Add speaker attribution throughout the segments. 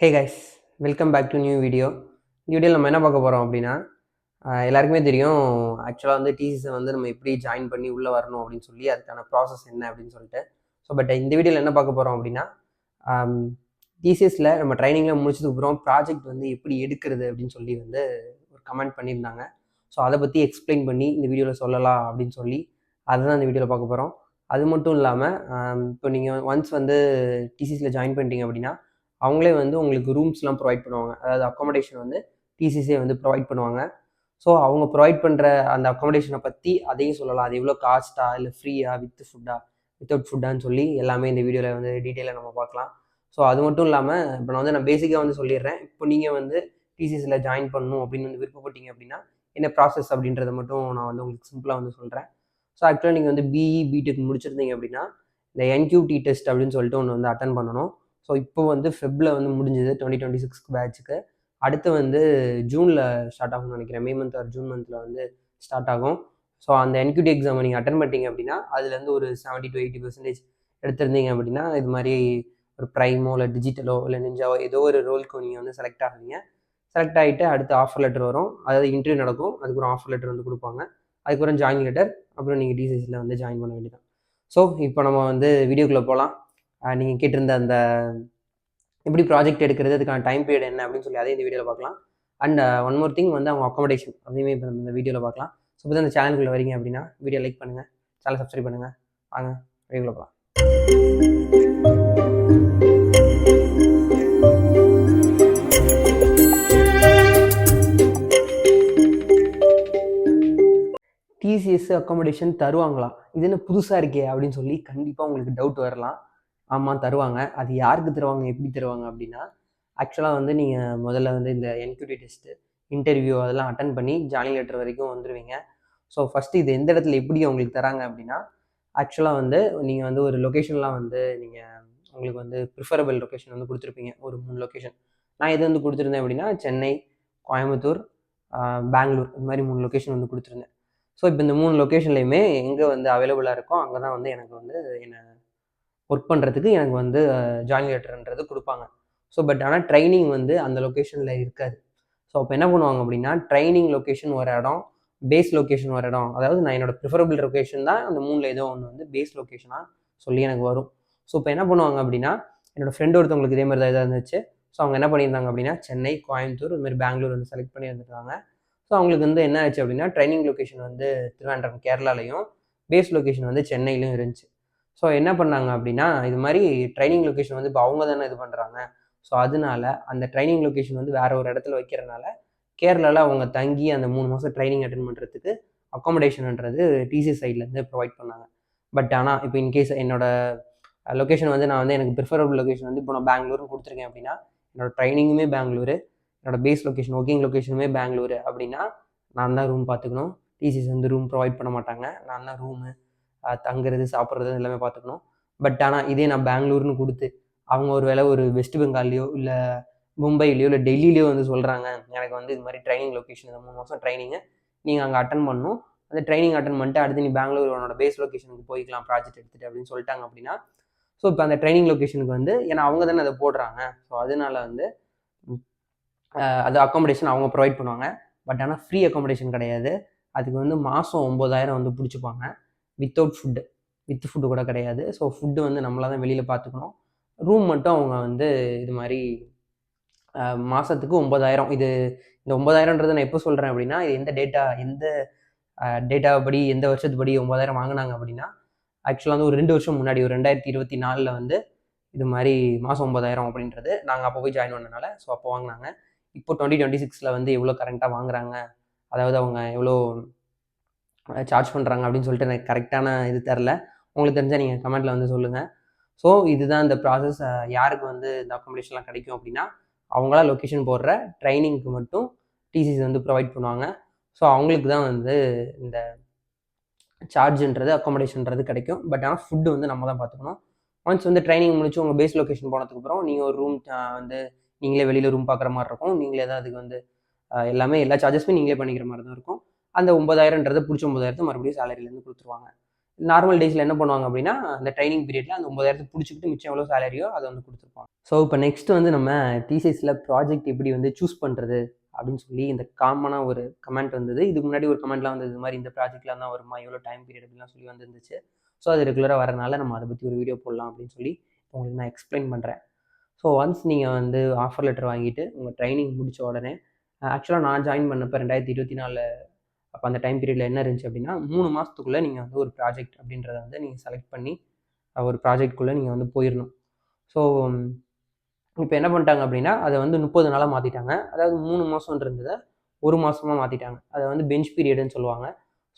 Speaker 1: Hey guys, welcome back to new video. இந்த வீடியோவில் நம்ம என்ன பார்க்க போகிறோம் அப்படின்னா, எல்லாருக்குமே தெரியும். ஆக்சுவலாக வந்து டிசிஸை வந்து நம்ம எப்படி ஜாயின் பண்ணி உள்ளே வரணும் அப்படின்னு சொல்லி அதுக்கான ப்ராசஸ் என்ன அப்படின்னு சொல்லிட்டு. பட் இந்த வீடியோவில் என்ன பார்க்க போகிறோம் அப்படின்னா, டிசிஎஸில் நம்ம ட்ரைனிங்கில் முடிச்சதுக்கப்புறம் ப்ராஜெக்ட் வந்து எப்படி எடுக்கிறது அப்படின்னு சொல்லி வந்து ஒரு கமெண்ட் பண்ணியிருந்தாங்க. ஸோ அதை பற்றி எக்ஸ்பிளைன் பண்ணி இந்த வீடியோவில் சொல்லலாம் அப்படின்னு சொல்லி அதுதான் இந்த வீடியோவில் பார்க்க போகிறோம். அது மட்டும் இல்லாமல் இப்போ நீங்கள் ஒன்ஸ் வந்து டிசிஎஸில் ஜாயின் பண்ணிட்டீங்க அப்படின்னா அவங்களே வந்து உங்களுக்கு ரூம்ஸ்லாம் ப்ரொவைட் பண்ணுவாங்க. அதாவது அக்காமடேஷன் வந்து டிசிஸே வந்து ப்ரொவைட் பண்ணுவாங்க. ஸோ அவங்க ப்ரொவைட் பண்ணுற அந்த அக்காமடேஷனை பற்றி அதையும் சொல்லலாம். அது எவ்வளோ காஸ்ட்டா, இல்லை ஃப்ரீயா, வித் ஃபுட்டா, வித்தவுட் ஃபுட்டான்னு சொல்லி எல்லாமே இந்த வீடியோவில் வந்து டீட்டெயிலாக நம்ம பார்க்கலாம். ஸோ அது மட்டும் இல்லாமல் இப்போ நான் பேசிக்காக வந்து சொல்லிடுறேன். இப்போ நீங்கள் வந்து டிசிஸில் ஜாயின் பண்ணணும் அப்படின்னு வந்து விருப்பப்பட்டீங்க அப்படின்னா என்ன ப்ராசஸ் அப்படின்றத மட்டும் நான் வந்து உங்களுக்கு சிம்பிளாக வந்து சொல்கிறேன். ஸோ ஆக்சுவலாக நீங்கள் வந்து பிஇ பிடெக் முடிச்சிருந்தீங்க அப்படின்னா இந்த என்கியூடி டெஸ்ட் அப்படின்னு சொல்லிட்டு ஒன்று வந்து அட்டன் பண்ணணும். ஸோ இப்போ வந்து ஃபெப்பில் வந்து முடிஞ்சது 2026 பேட்சுக்கு. அடுத்து வந்து ஜூனில் ஸ்டார்ட் ஆகும்னு நினைக்கிறேன். மே மந்த் ஆர் ஜூன் மந்தில் வந்து ஸ்டார்ட் ஆகும். ஸோ அந்த என்கியூடி எக்ஸாமை நீங்கள் அட்டன் பண்ணிட்டீங்க அப்படின்னா அதுலேருந்து ஒரு 70 to 80% எடுத்திருந்தீங்க அப்படின்னா இது மாதிரி ஒரு ப்ரைமோ இல்லை டிஜிட்டலோ இல்லை நிஞ்சாவோ ஏதோ ஒரு ரோலுக்கு நீங்கள் வந்து செலக்ட் ஆகுவீங்க. செலக்ட் ஆகிட்டு அடுத்து ஆஃபர் லெட்டர் வரும். அதாவது இன்டர்வியூ நடக்கும். அதுக்கப்புறம் ஆஃபர் லெட்டர் வந்து கொடுப்பாங்க. அதுக்கப்புறம் ஜாயின் லெட்டர், அப்புறம் நீங்கள் டிசிஎஸில் வந்து ஜாயின் பண்ண வேண்டியதான். ஸோ இப்போ நம்ம வந்து வீடியோக்குள்ளே போகலாம். நீங்கள் கேட்டிருந்த அந்த எப்படி ப்ராஜெக்ட் எடுக்கிறது, அதுக்கான டைம் பீரியட் என்ன அப்படின்னு சொல்லி அதே இந்த வீடியோவில் பார்க்கலாம். அண்ட் ஒன் மோர் திங் வந்து அவங்க அக்காமடேஷன் அதையுமே இப்போ நம்ம இந்த வீடியோவில் பார்க்கலாம். ஸோ இப்போ இந்த சேனலுக்குள்ளே வரீங்க அப்படின்னா வீடியோ லைக் பண்ணுங்கள், சேனல் சப்ஸ்கிரைப் பண்ணுங்கள். வாங்க வீடியோக்குள்ளே போகலாம். டிசிஎஸ் அக்காமடேஷன் தருவாங்களா, இது என்ன புதுசாக இருக்கே அப்படின்னு சொல்லி கண்டிப்பாக உங்களுக்கு டவுட் வரலாம். ஆமாம், தருவாங்க. அது யாருக்கு தருவாங்க, எப்படி தருவாங்க அப்படின்னா, ஆக்சுவலாக வந்து நீங்கள் முதல்ல வந்து இந்த என்கியூடி டெஸ்ட்டு, இன்டர்வியூ அதெல்லாம் அட்டன் பண்ணி ஜாயினிங் லெட்டர் வரைக்கும் வந்துடுவீங்க. ஸோ ஃபஸ்ட்டு இது எந்த இடத்துல எப்படி உங்களுக்கு தராங்க அப்படின்னா, ஆக்சுவலாக வந்து நீங்கள் வந்து ஒரு லொக்கேஷன்லாம் வந்து நீங்கள் உங்களுக்கு வந்து ப்ரிஃபரபிள் லொக்கேஷன் வந்து கொடுத்துருப்பீங்க. ஒரு 3 லொக்கேஷன். நான் எது வந்து கொடுத்துருந்தேன் அப்படின்னா, சென்னை, கோயம்புத்தூர், பெங்களூர், இது மாதிரி 3 லொக்கேஷன் வந்து கொடுத்துருந்தேன். ஸோ இப்போ இந்த 3 லொக்கேஷன்லையுமே எங்கே வந்து அவைலபிளாக இருக்கோ அங்கே தான் வந்து எனக்கு வந்து என்னை ஒர்க் பண்ணுறதுக்கு எனக்கு வந்து ஜாயினிங் லெட்டர்ன்றது கொடுப்பாங்க. ஸோ பட் ஆனால் ட்ரைனிங் வந்து அந்த லொக்கேஷனில் இருக்காது. ஸோ அப்போ என்ன பண்ணுவாங்க அப்படின்னா, ட்ரைனிங் லொக்கேஷன் ஒரு இடம், பேஸ் லொக்கேஷன் ஒரு இடம். அதாவது நான் என்னோட ப்ரிஃபரபிள் லொக்கேஷன் தான் அந்த 3ல் ஏதோ ஒன்று வந்து பேஸ் லொக்கேஷனாக சொல்லி எனக்கு வரும். ஸோ இப்போ என்ன பண்ணுவாங்க அப்படின்னா, என்னோடய ஃப்ரெண்ட் ஒருத்தவங்களுக்கு இதே மாதிரி தான் இதாக இருந்துச்சு. ஸோ அவங்க என்ன பண்ணியிருந்தாங்க அப்படின்னா, சென்னை, கோயம்புத்தூர், இதுமாதிரி பெங்களூர் வந்து செலக்ட் பண்ணி வந்துருக்காங்க. ஸோ அவங்களுக்கு வந்து என்ன ஆச்சு அப்படின்னா, ட்ரைனிங் லொக்கேஷன் வந்து திருவனந்தபுரம் கேரளாலையும், பேஸ் லொக்கேஷன் வந்து சென்னையிலையும் இருந்துச்சு. ஸோ என்ன பண்ணாங்க அப்படின்னா, இது மாதிரி ட்ரைனிங் லொக்கேஷன் வந்து இப்போ அவங்க தானே இது பண்ணுறாங்க. ஸோ அதனால அந்த ட்ரைனிங் லொக்கேஷன் வந்து வேற ஒரு இடத்துல வைக்கிறனால கேரளாவில் அவங்க தங்கி அந்த 3 மாதம் ட்ரைனிங் அட்டன் பண்ணுறதுக்கு அக்காமடேஷன்ன்றது டிசி சைட்லேருந்து ப்ரொவைட் பண்ணாங்க. பட் ஆனால் இப்போ இன்கேஸ் என்னோட லொக்கேஷன் வந்து நான் வந்து எனக்கு ப்ரிஃபரபிள் லொக்கேஷன் வந்து இப்போ நான் பெங்களூர்னு கொடுத்துருக்கேன் அப்படின்னா, என்னோட ட்ரைனிங்குமே பெங்களூரு, என்னோட பேஸ் லொக்கேஷன் ஒர்க்கிங் லொக்கேஷனுமே பெங்களூரு அப்படின்னா நான் தான் ரூம் பார்த்துக்கணும். டிசிஸ் வந்து ரூம் ப்ரொவைட் பண்ண மாட்டாங்க. நான் தான் ரூமு, தங்குறது, சாப்பிட்றது எல்லாமே பார்த்துக்கணும். பட் ஆனால் இதே நான் பெங்களூர்னு கொடுத்து அவங்க ஒரு வேளை ஒரு வெஸ்ட் பெங்கால்லையோ இல்லை மும்பைலையோ இல்லை டெல்லியிலையோ வந்து சொல்கிறாங்க, எனக்கு வந்து இது மாதிரி ட்ரைனிங் லொக்கேஷன் இந்த 3 மாதம் ட்ரைனிங்கு நீங்கள் அங்கே அட்டன் பண்ணணும், அந்த ட்ரைனிங் அட்டன் பண்ணிட்டு அடுத்து நீ பெங்களூர் உன்னோட பேஸ் லொக்கேஷனுக்கு போய்க்கலாம் ப்ராஜெக்ட் எடுத்துகிட்டு அப்படின்னு சொல்லிட்டாங்க அப்படின்னா, ஸோ இப்போ அந்த ட்ரைனிங் லொக்கேஷனுக்கு வந்து ஏன்னா அவங்க தானே அதை போடுறாங்க. ஸோ அதனால வந்து அது அக்காமடேஷன் அவங்க ப்ரொவைட் பண்ணுவாங்க. பட் ஆனால் ஃப்ரீ அக்காமடேஷன் கிடையாது. அதுக்கு வந்து மாதம் 9,000 வந்து பிடிச்சிப்பாங்க. வித்தவுட் ஃபுட்டு, வித் ஃபுட்டு கூட கிடையாது. ஸோ ஃபுட்டு வந்து நம்மளாக தான் வெளியில் பார்த்துக்கணும். ரூம் மட்டும் அவங்க வந்து இது மாதிரி மாதத்துக்கு 9,000. இது இந்த 9,000ன்றது நான் எப்போ சொல்கிறேன் அப்படின்னா, இது எந்த டேட்டா படி எந்த வருஷத்து படி 9,000 வாங்கினாங்க அப்படின்னா, ஆக்சுவலாக வந்து ஒரு 2 வருஷம் முன்னாடி ஒரு 2024ல் வந்து இது மாதிரி மாதம் 9,000 அப்படின்றது நாங்கள் அப்போ போய் ஜாயின் பண்ணனால ஸோ அப்போ வாங்கினாங்க. இப்போ 2026ல் வந்து எவ்வளோ கரெக்டாக வாங்குறாங்க, அதாவது அவங்க எவ்வளோ சார்ஜ் பண்ணுறாங்க அப்படின்னு சொல்லிட்டு எனக்கு கரெக்டான இது தெரில. உங்களுக்கு தெரிஞ்சால் நீங்கள் கமெண்ட்டில் வந்து சொல்லுங்கள். ஸோ இதுதான் இந்த ப்ராசஸ். யாருக்கு வந்து இந்த அக்காமடேஷன்லாம் கிடைக்கும் அப்படின்னா, அவங்களா லொக்கேஷன் போடுற ட்ரைனிங்க்கு மட்டும் டிசிஸ் வந்து ப்ரொவைட் பண்ணுவாங்க. ஸோ அவங்களுக்கு தான் வந்து இந்த சார்ஜுன்றது அக்காமடேஷன்றது கிடைக்கும். பட் ஆனால் ஃபுட்டு வந்து நம்ம தான் பார்த்துக்கணும். ஒன்ஸ் வந்து ட்ரைனிங் முடிச்சு உங்கள் பேஸ் லொக்கேஷன் போனதுக்கப்புறம் நீங்கள் ஒரு ரூம் வந்து நீங்களே வெளியில் ரூம் பார்க்குற மாதிரி இருக்கும். நீங்களே தான் அதுக்கு வந்து எல்லா சார்ஜஸுமே நீங்களே பண்ணிக்கிற மாதிரி தான் இருக்கும். அந்த 9,000ன்றதை பிடிச்ச 9,000 மறுபடியும் சேலரியிலேருந்து கொடுத்துருவாங்க. நார்மல் டேஸில் என்ன பண்ணுவாங்க அப்படின்னா அந்த ட்ரைனிங் பீரியடில் அந்த 9,000 பிடிச்சிக்கிட்டு மிச்சம் எவ்வளோ சேலரியோ அதை வந்து கொடுத்துருப்பாங்க. ஸோ இப்போ நெக்ஸ்ட் வந்து நம்ம டிசிஎஸில் ப்ராஜெக்ட் எப்படி வந்து சூஸ் பண்ணுறது அப்படின்னு சொல்லி இந்த காமனாக ஒரு கமெண்ட் வந்தது. இதுக்கு முன்னாடி ஒரு கமெண்ட்லாம் வந்தது, இது மாதிரி இந்த ப்ராஜெக்ட்லாம் தான் வருமா, எவ்வளோ டைம் பீரியட் அப்படிலாம் சொல்லி வந்துருந்துச்சு. ஸோ அது ரெகுலராக வரனால நம்ம அதை பற்றி ஒரு வீடியோ போடலாம் அப்படின்னு சொல்லி உங்களுக்கு நான் எக்ஸ்பிளைன் பண்ணுறேன். ஸோ ஒன்ஸ் நீங்கள் வந்து ஆஃபர் லெட்டர் வாங்கிட்டு உங்கள் ட்ரைனிங் முடித்த உடனே, ஆக்சுவலாக நான் ஜாயின் பண்ணப்போ 2024 அப்போ அந்த டைம் பீரியடில் என்ன இருந்துச்சு அப்படின்னா 3 மாதத்துக்குள்ளே நீங்கள் வந்து ஒரு ப்ராஜெக்ட் அப்படின்றத வந்து நீங்கள் செலக்ட் பண்ணி ஒரு ப்ராஜெக்ட்குள்ளே நீங்கள் வந்து போயிடணும். ஸோ இப்போ என்ன பண்ணிட்டாங்க அப்படின்னா அதை வந்து 30 நாளாக மாற்றிட்டாங்க. அதாவது 3 மாதம் இருந்ததை 1 மாதமாக மாற்றிட்டாங்க. அதை வந்து பெஞ்ச் பீரியடுன்னு சொல்லுவாங்க.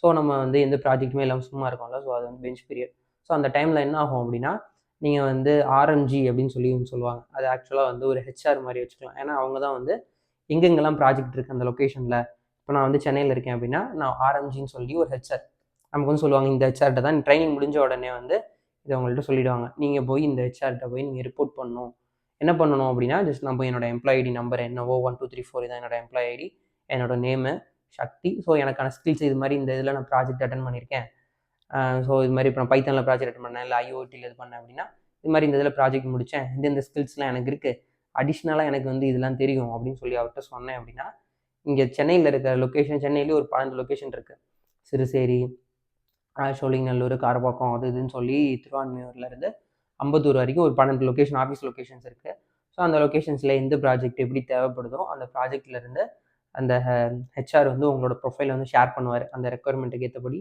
Speaker 1: ஸோ நம்ம வந்து எந்த ப்ராஜெக்ட்டுமே இல்லாமல் சும்மா இருக்கோம்ல, ஸோ அது வந்து பெஞ்ச் பீரியட். ஸோ அந்த டைமில் என்ன ஆகும் அப்படின்னா நீங்கள் வந்து ஆர்எம்ஜி அப்படின்னு சொல்லி சொல்லுவாங்க. அது ஆக்சுவலாக வந்து ஒரு ஹெச்ஆர் மாதிரி வச்சுக்கலாம். ஏன்னா அவங்க தான் வந்து எங்கெங்கெல்லாம் ப்ராஜெக்ட் இருக்குது அந்த லொக்கேஷனில். இப்போ நான் வந்து சென்னையில் இருக்கேன் அப்படின்னா நான் ஆர்எம்ஜின்னு சொல்லி ஒரு ஹெச்ஆர் நமக்கு வந்து சொல்லுவாங்க. இந்த ஹெச்ஆர்கிட்ட தான் ட்ரைனிங் முடிஞ்ச உடனே வந்து இதை உங்கள்கிட்ட சொல்லிவிடுவாங்க. நீங்கள் போய் இந்த ஹெச்ஆர்கிட்ட போய் நீங்கள் ரிப்போர்ட் பண்ணணும். என்ன பண்ணணும் அப்படின்னா ஜஸ்ட் நான் போய் என்னோட எம்ப்ளாய் ஐடி நம்பர் என்னவோ 1 2 3 4 இதான் என்னோட எம்ப்ளாய் ஐடி, என்னோட நேமு சக்தி. ஸோ எனக்கான ஸ்கில்ஸ் இது மாதிரி இந்த இதில் நான் ப்ராஜெக்ட் அட்டன் பண்ணியிருக்கேன். ஸோ இது மாதிரி இப்போ நான் பைத்தானில் ப்ராஜெக்ட் அட்டன் பண்ணேன், இல்லை ஐஓடியில் இது பண்ணேன் அப்படின்னா இது மாதிரி இந்த இதில் ப்ராஜெக்ட் முடித்தேன், இந்த ஸ்கில்ஸ்லாம் எனக்கு இருக்குது, அடிஷ்னலாக எனக்கு வந்து இதெல்லாம் தெரியும் அப்படின்னு சொல்லி அவர்கிட்ட சொன்னேன் அப்படின்னா, இங்கே சென்னையில் இருக்கிற லொக்கேஷன், சென்னையிலேயே ஒரு 12 லொக்கேஷன் இருக்குது. சிறுசேரி, சோழிங்கநல்லூர், காரப்பாக்கம், அது இதுன்னு சொல்லி திருவான்மையூர்லேருந்து அம்பத்தூர் வரைக்கும் ஒரு 12 லொக்கேஷன் ஆஃபீஸ் லொக்கேஷன்ஸ் இருக்குது. ஸோ அந்த லொக்கேஷன்ஸில் எந்த ப்ராஜெக்ட் எப்படி தேவைப்படுதோ அந்த ப்ராஜெக்ட்லேருந்து அந்த ஹெச்ஆர் வந்து உங்களோட ப்ரொஃபைலை வந்து ஷேர் பண்ணுவார் அந்த ரெக்குயர்மெண்ட்டுக்கு ஏற்றபடி.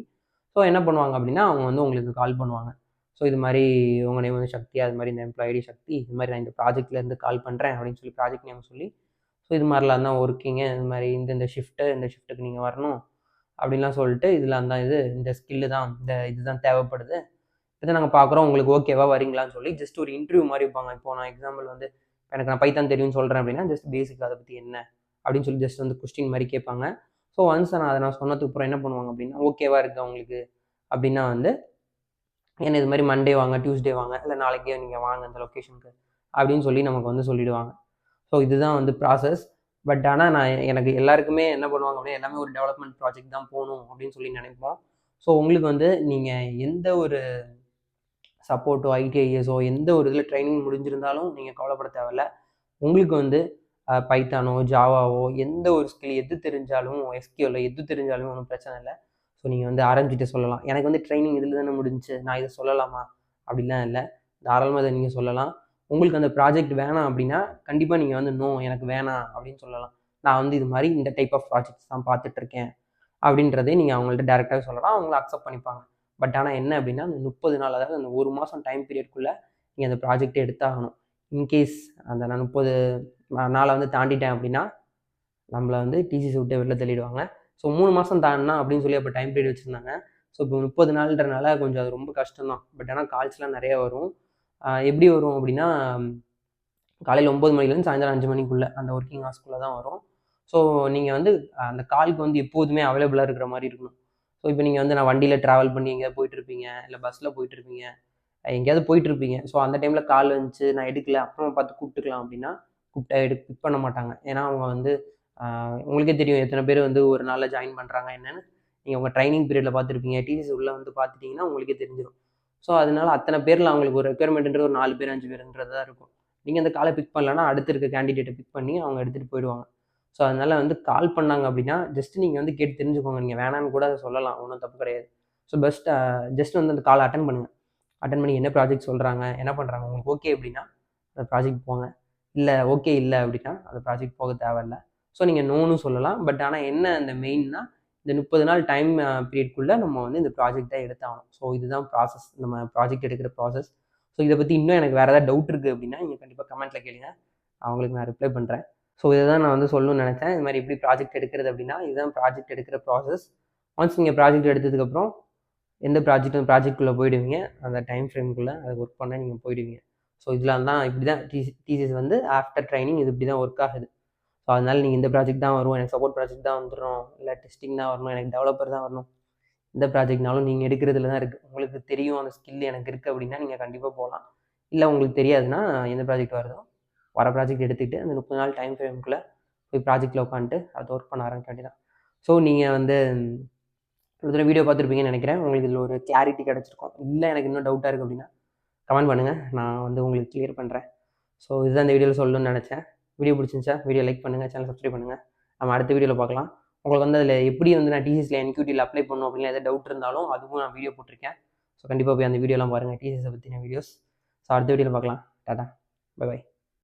Speaker 1: ஸோ என்ன பண்ணுவாங்க அப்படின்னா அவங்க வந்து உங்களுக்கு கால் பண்ணுவாங்க. ஸோ இது மாதிரி உங்கள் நேம் வந்து சக்தி, அது மாதிரி இந்த எம்ப்ளாய் ஐடி சக்தி, இது மாதிரி நான் இந்த ப்ராஜெக்ட்லேருந்து கால் பண்ணுறேன் அப்படின்னு சொல்லி ப்ராஜெக்ட் நேம் சொல்லி, ஸோ இது மாதிரிலாம் தான் ஒர்க்கிங்கு, இது மாதிரி இந்த ஷிஃப்ட்டு, இந்த ஷிஃப்ட்டுக்கு நீங்கள் வரணும் அப்படின்லாம் சொல்லிட்டு இதெல்லாம் தான் இந்த ஸ்கில்லு தான், இந்த இதுதான் தேவைப்படுது, இதை நாங்கள் பார்க்குறோம், உங்களுக்கு ஓகேவா வரீங்களான்னு சொல்லி ஜஸ்ட் ஒரு இன்டர்வியூ மாதிரி வைப்பாங்க. இப்போ நான் எக்ஸாம்பிள் வந்து எனக்கு நான் பைத்தான் தெரியும்னு சொல்கிறேன் அப்படின்னா ஜஸ்ட் பேசிக் அதை பற்றி என்ன அப்படின்னு சொல்லி ஜஸ்ட் வந்து கொஸ்டின் மாதிரி கேட்பாங்க. ஸோ ஒன்ஸ் நான் சொன்னதுக்கு அப்புறம் என்ன பண்ணுவாங்க அப்படின்னா ஓகேவா இருக்குது அவங்களுக்கு அப்படின்னா வந்து என்ன இது மாதிரி மண்டே வாங்க, டியூஸ்டே வாங்க, இல்லை நாளைக்கே நீங்கள் வாங்க அந்த லொக்கேஷனுக்கு அப்படின்னு சொல்லி நமக்கு வந்து சொல்லிவிடுவாங்க. ஸோ இதுதான் வந்து ப்ராசஸ். பட் ஆனால் எனக்கு எல்லாருக்குமே என்ன பண்ணுவாங்க அப்படின்னா எல்லாமே ஒரு டெவலப்மெண்ட் ப்ராஜெக்ட் தான் போகணும் அப்படின்னு சொல்லி நினைப்போம். ஸோ உங்களுக்கு வந்து நீங்கள் எந்த ஒரு சப்போர்ட்டோ ஐடிஐஎஸோ எந்த ஒரு இதில் ட்ரைனிங் முடிஞ்சிருந்தாலும் நீங்கள் கவலைப்பட தேவையில்ல. உங்களுக்கு வந்து பைத்தானோ, ஜாவாவோ எந்த ஒரு ஸ்கில் எது தெரிஞ்சாலும், எஸ்கியூஎல்ல எது தெரிஞ்சாலும் ஒன்றும் பிரச்சனை இல்லை. ஸோ நீங்கள் வந்து ஆரம்பிச்சுட்டு சொல்லலாம், எனக்கு வந்து ட்ரைனிங் இதில் தானே முடிஞ்சிச்சு, நான் இதை சொல்லலாமா அப்படிலாம் இல்லை. தாராளமாக இதை நீங்கள் சொல்லலாம். உங்களுக்கு அந்த ப்ராஜெக்ட் வேணாம் அப்படின்னா கண்டிப்பாக நீங்கள் வந்து நோ எனக்கு வேணாம் அப்படின்னு சொல்லலாம். நான் வந்து இது மாதிரி இந்த டைப் ஆஃப் ப்ராஜெக்ட்ஸ் தான் பார்த்துட்ருக்கேன் அப்படின்றதே நீங்கள் அவங்கள்ட்ட டேரெக்டாகவே சொல்லலாம். அவங்கள அக்செப்ட் பண்ணிப்பாங்க. பட் ஆனால் என்ன அப்படின்னா அந்த 30 நாள், அதாவது அந்த 1 மாதம் டைம் பீரியட்குள்ளே நீங்கள் அந்த ப்ராஜெக்டை எடுத்தாகணும். இன்கேஸ் அந்த நான் 30 நாளை வந்து தாண்டிட்டேன் அப்படின்னா நம்மளை வந்து டிசிஎஸ் விட்டு வெளில தள்ளிடுவாங்க. ஸோ 3 மாதம் தாண்டினா அப்படின்னு சொல்லி அப்போ டைம் பீரியட் வச்சுருந்தாங்க. ஸோ இப்போ 30 நாள்ன்றனால கொஞ்சம் அது ரொம்ப கஷ்டம் தான். பட் ஆனால் கால்ஸ்லாம் நிறையா வரும். எப்படி வரும் அப்படின்னா காலையில் 9 மணிலேருந்து சாயந்தரம் 5 மணிக்குள்ளே அந்த ஒர்க்கிங் ஹவர்ஸ்க்குள்ளே தான் வரும். ஸோ நீங்கள் வந்து அந்த காலுக்கு வந்து எப்போதுமே அவைலபிளாக இருக்கிற மாதிரி இருக்கணும். ஸோ இப்போ நீங்கள் வந்து நான் வண்டியில் ட்ராவல் பண்ணி எங்கேயாவது போயிட்டுருப்பீங்க, இல்லை பஸ்ஸில் போயிட்டுருப்பீங்க, எங்கேயாவது போயிட்டுருப்பீங்க. ஸோ அந்த டைமில் கால் வந்துச்சு, நான் எடுக்கல, அப்புறமா பார்த்து கூப்பிட்டுக்கலாம் அப்படின்னா கூப்பிட்டா பிக் பண்ண மாட்டாங்க. ஏன்னா அவங்க வந்து உங்களுக்கே தெரியும் எத்தனை பேர் வந்து ஒரு நாளில் ஜாயின் பண்ணுறாங்க என்னென்னு. நீங்கள் உங்கள் ட்ரைனிங் பீரியடில் பார்த்துருப்பீங்க, டிசிஎஸ் உள்ளே வந்து பார்த்துட்டிங்கன்னா உங்களுக்கே தெரிஞ்சிடும். ஸோ அதனால அத்தனை பேரில் அவங்களுக்கு ஒரு ரெக்குயர்மெண்ட்ன்றது ஒரு 4 பேர் 5 பேருன்றது தான் இருக்கும். நீங்கள் அந்த காலை பிக் பண்ணலன்னா அடுத்து இருக்க கேண்டிடேட்டை பிக் பண்ணி அவங்க எடுத்துகிட்டு போயிடுவாங்க. ஸோ அதனால் வந்து கால் பண்ணாங்க அப்படின்னா ஜஸ்ட் நீங்கள் வந்து கேட்டு தெரிஞ்சுக்கோங்க. நீங்கள் வேணான்னு கூட அதை சொல்லலாம், ஒன்றும் தப்பு கிடையாது. ஸோ ஜஸ்ட் வந்து அந்த காலை அட்டன் பண்ணுங்கள். அட்டன் பண்ணி என்ன ப்ராஜெக்ட் சொல்கிறாங்க, என்ன பண்ணுறாங்க, உங்களுக்கு ஓகே அப்படின்னா அந்த ப்ராஜெக்ட் போங்க. இல்லை ஓகே இல்லை அப்படின்னா அந்த ப்ராஜெக்ட் போக தேவையில்லை. ஸோ நீங்கள் நோன்னு சொல்லலாம். பட் ஆனால் என்ன அந்த மெயின்னா இந்த 30 நாள் டைம் பீரியட்குள்ளே நம்ம வந்து இந்த ப்ராஜெக்டை எடுத்தாகணும். ஸோ இதுதான் ப்ராசஸ், நம்ம ப்ராஜெக்ட் எடுக்கிற ப்ராசஸ். ஸோ இதை பற்றி இன்னும் எனக்கு வேறு ஏதாவது டவுட் இருக்குது அப்படின்னா நீங்கள் கண்டிப்பாக கமெண்ட்டில் கேளுங்க, அவங்களுக்கு நான் ரிப்ளை பண்ணுறேன். ஸோ இதை தான் நான் வந்து சொல்லணும்னு நினச்சேன். இது மாதிரி எப்படி ப்ராஜெக்ட் எடுக்கிறது அப்படின்னா இதுதான் ப்ராஜெக்ட் எடுக்கிற ப்ராசஸ். ஒன்ஸ் நீங்கள் ப்ராஜெக்ட் எடுத்ததுக்கப்புறம் எந்த ப்ராஜெக்ட்குள்ளே போயிடுவீங்க, அந்த டைம் ஃப்ரேம்குள்ளே அதை ஒர்க் பண்ண நீங்கள் போயிடுவீங்க. ஸோ இதெல்லாம் தான் இப்படி தான் டிசிஎஸ் வந்து ஆஃப்டர் ட்ரைனிங் இது இப்படி தான் ஒர்க் ஆகுது. ஸோ அதனால் நீங்கள் இந்த ப்ராஜெக்ட் தான் வரும், எனக்கு சப்போர்ட் ப்ராஜெக்ட் தான் வந்துடும், இல்லை டெஸ்டிங் தான் வரணும், எனக்கு டெவலப்பர் தான் வரணும், இந்த ப்ராஜெக்ட்னாலும் நீங்கள் எடுக்கிறதுல தான் இருக்குது. உங்களுக்கு தெரியும் அந்த ஸ்கில் எனக்கு இருக்குது அப்படின்னா நீங்கள் கண்டிப்பாக போகலாம். இல்லை உங்களுக்கு தெரியாதுன்னா எந்த ப்ராஜெக்ட் வருதோ வர ப்ராஜெக்ட் எடுத்துக்கிட்டு அந்த 30 நாள் டைம் ஃப்ரேம்குள்ளே போய் ப்ராஜெக்டில் உட்காந்துட்டு அதை ஒர்க் பண்ண ஆரம்பிக்க வேண்டியதான். ஸோ நீங்கள் வந்து ஒரு வீடியோ பார்த்துருப்பீங்கன்னு நினைக்கிறேன். உங்களுக்கு இதில் ஒரு கிளாரிட்டி கிடச்சிருக்கும். இல்லை எனக்கு இன்னும் டவுட்டாக இருக்குது அப்படின்னா கமெண்ட் பண்ணுங்கள், நான் வந்து உங்களுக்கு கிளியர் பண்ணுறேன். ஸோ இதுதான் இந்த வீடியோவில் சொல்லணும்னு நினச்சேன். வீடியோ பிடிச்சிருந்துச்சா வீடியோ லைக் பண்ணுங்கள், சேனல் சப்ஸ்கிரைப் பண்ணுங்கள். நம்ம அடுத்த வீடியோவில் பார்க்கலாம். உங்களுக்கு வந்து அதில் எப்படி வந்து நான் டிசிஎஸ்ல என்கியூடியில் அப்ளை பண்ணணும் அப்படின்னு எதாவது டவுட் இருந்தாலும் அதுவும் நான் வீடியோ போட்டிருக்கேன். ஸோ கண்டிப்பாக போய் அந்த வீடியோலாம் பாருங்கள், டிசிஎஸை பற்றின வீடியோஸ். ஸோ அடுத்த வீடியோவில் பார்க்கலாம். Tata, bye bye.